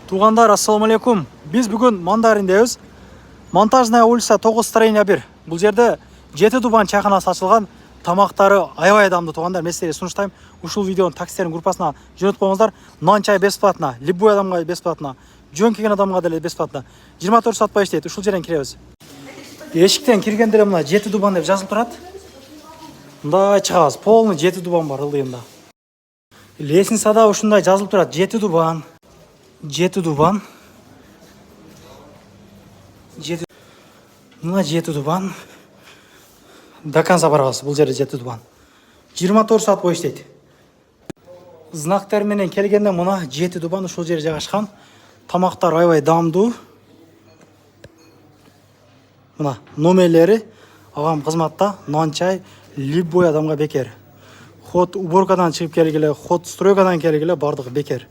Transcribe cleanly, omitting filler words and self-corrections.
Туғандар, ассаламу алейкум. Біз бүгін Мандариндебіз. Монтажная улица 9 строение 1. Бұл жерде 7 дубан чайханасы ашылған. Тамақтары аябай адамды туғандар. Мен сіздерге сунуштаймын. Ушул видеоны таксистердің группасына жөнөтүп коюңуздар. Нан чай бесплатно, любой адамга бесплатно, жөн келген адамга деле бесплатно. 24 саат бой иштейт. Ушул жерден киребиз. Эшиктен киргенде эле мына 7 дубан деп жазылып турат. Мындай чыгабыз. Полный 7 дубан бар ылдыйында. Лестницада ушундай жазылып турат. 7 дубан. 7 дубан. Мына 7 дубан. До конца барабыз. Бул жерде 7 дубан. 24 саат бой иштейт. Знактар менен келгенде мына 7 дубан ушул жерде жайгашкан. Тамактар аябай даамдуу. Мына номерлери агам кызматта, нан чай любой адамга бекер. Ход уборкадан чыгып келгиле, ход стройкадан келгиле бардыгы бекер.